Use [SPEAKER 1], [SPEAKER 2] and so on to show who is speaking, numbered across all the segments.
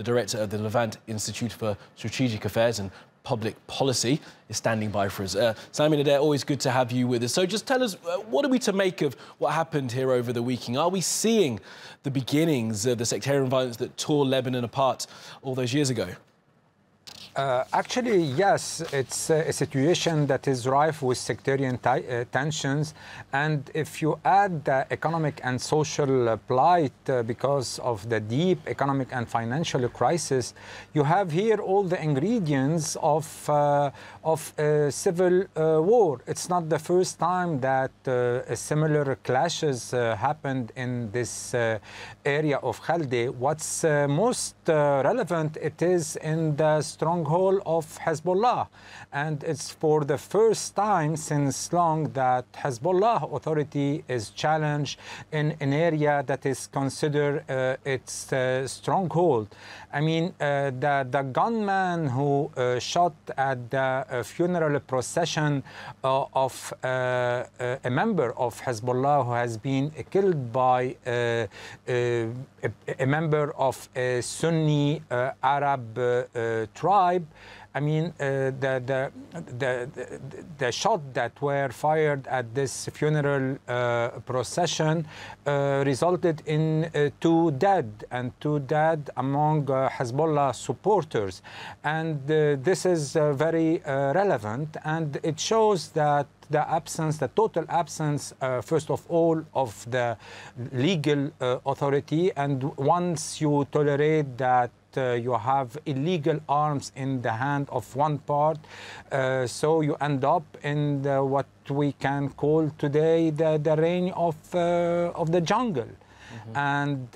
[SPEAKER 1] the director of the Levant Institute for Strategic Affairs and Public Policy, is standing by for us. Sami Nader, always good to have you with us. So just tell us, what are we to make of what happened here over the weekend? Are we seeing the beginnings of the sectarian violence that tore Lebanon apart all those years ago?
[SPEAKER 2] Actually, yes, it's a situation that is rife with sectarian tensions. And if you add the economic and social plight because of the deep economic and financial crisis, you have here all the ingredients of a civil war. It's not the first time that similar clashes happened in this area of Khaldeh. What's most relevant, it is in the stronghold of Hezbollah, and it's for the first time since long that Hezbollah authority is challenged in an area that is considered its stronghold. I mean, the gunman who shot at the funeral procession of a member of Hezbollah who has been killed by a member of a Sunni Arab tribe. I mean, the shot that were fired at this funeral procession resulted in two dead among Hezbollah supporters. And this is very relevant, and it shows that the total absence, first of all, of the legal authority. And once you tolerate that you have illegal arms in the hand of one part, so you end up in what we can call today the reign of the jungle. And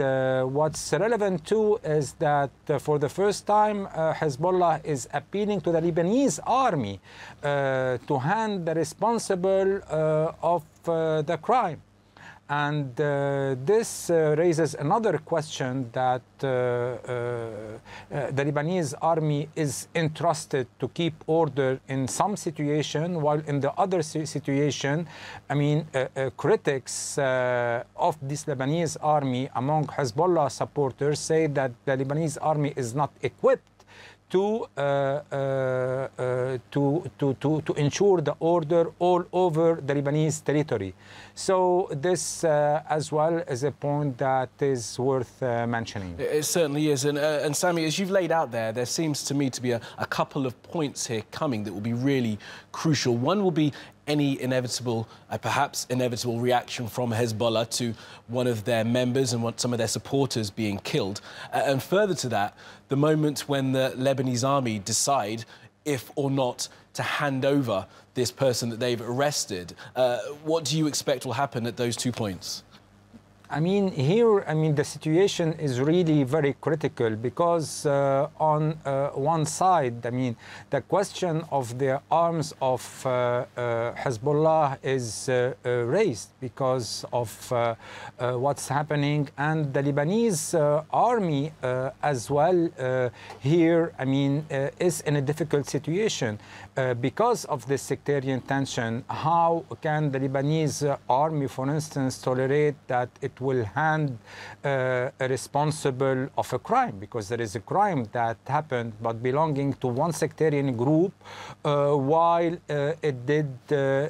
[SPEAKER 2] what's relevant too is that for the first time Hezbollah is appealing to the Lebanese army to hand the responsible of the crime. And this raises another question, that the Lebanese army is entrusted to keep order in some situation, while in the other situation, I mean, critics of this Lebanese army among Hezbollah supporters say that the Lebanese army is not equipped to ensure the order all over the Lebanese territory. So this as well is a point that is worth mentioning.
[SPEAKER 1] It certainly is. And Sami, as you've laid out there seems to me to be a couple of points here coming that will be really crucial. One will be any inevitable, perhaps inevitable reaction from Hezbollah to one of their members and some of their supporters being killed. And further to that, the moment when the Lebanese army decide if or not to hand over this person that they've arrested. What do you expect will happen at those 2 points?
[SPEAKER 2] I mean, here, the situation is really very critical because on one side, the question of the arms of Hezbollah is raised because of what's happening, and the Lebanese army as well here, is in a difficult situation because of this sectarian tension. How can the Lebanese army, for instance, tolerate that it will hand a responsible of a crime, because there is a crime that happened but belonging to one sectarian group, while it did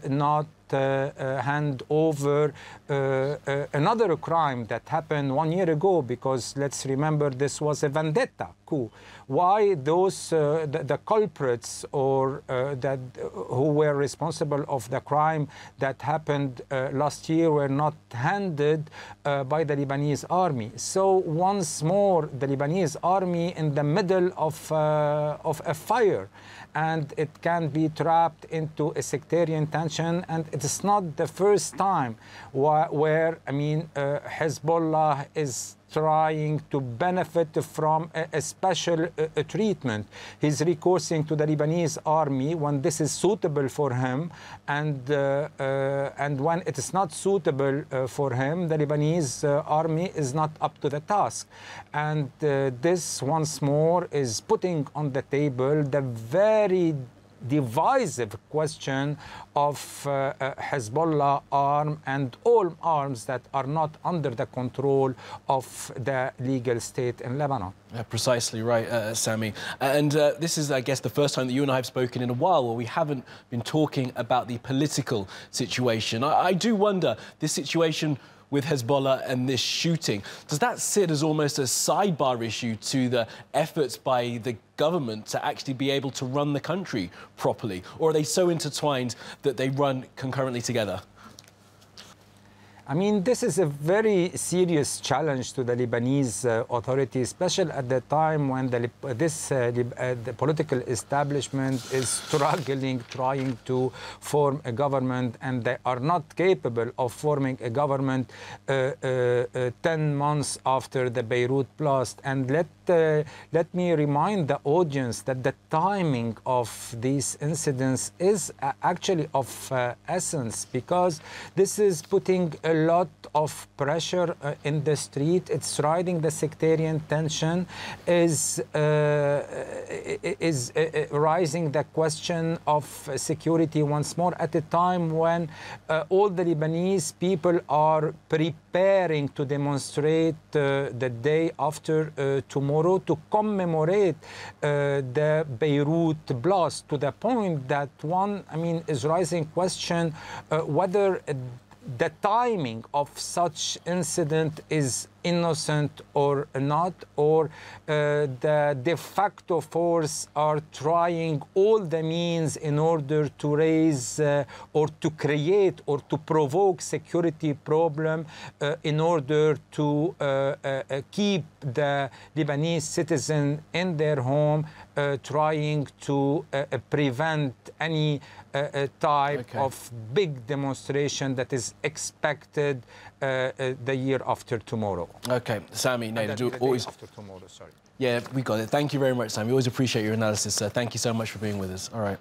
[SPEAKER 2] not hand over another crime that happened 1 year ago, because let's remember this was a vendetta coup. Why those the culprits or that who were responsible of the crime that happened last year were not handed by the Lebanese army? So once more the Lebanese army in the middle of a fire, and it can be trapped into a sectarian tension. And it is not the first time where Hezbollah is trying to benefit from a special treatment. He's recoursing to the Lebanese army when this is suitable for him, and when it is not suitable for him, the Lebanese army is not up to the task. And this once more is putting on the table the very divisive question of Hezbollah arm and all arms that are not under the control of the legal state in Lebanon.
[SPEAKER 1] Precisely right, Sami. And this is, I guess, the first time that you and I have spoken in a while where we haven't been talking about the political situation. I do wonder, this situation with Hezbollah and this shooting, does that sit as almost a sidebar issue to the efforts by the government to actually be able to run the country properly? Or are they so intertwined that they run concurrently together?
[SPEAKER 2] I mean, this is a very serious challenge to the Lebanese authorities, especially at the time when the political establishment is struggling, trying to form a government, and they are not capable of forming a government 10 months after the Beirut blast. And let me remind the audience that the timing of these incidents is actually of essence, because this is putting a lot of pressure in the street. It's riding the sectarian tension, is rising the question of security once more at a time when all the Lebanese people are preparing to demonstrate the day after tomorrow to commemorate the Beirut blast, to the point that one, I mean, is rising question whether the timing of such incident is innocent or not, or the de facto force are trying all the means in order to raise or to create or to provoke security problem in order to keep the Lebanese citizen in their home, trying to prevent any type of big demonstration that is expected the year after tomorrow.
[SPEAKER 1] Okay, Sami Nader, always
[SPEAKER 2] after tomorrow, sorry.
[SPEAKER 1] Yeah, we got it. Thank you very much, Sami. We always appreciate your analysis, sir. Thank you so much for being with us. All right.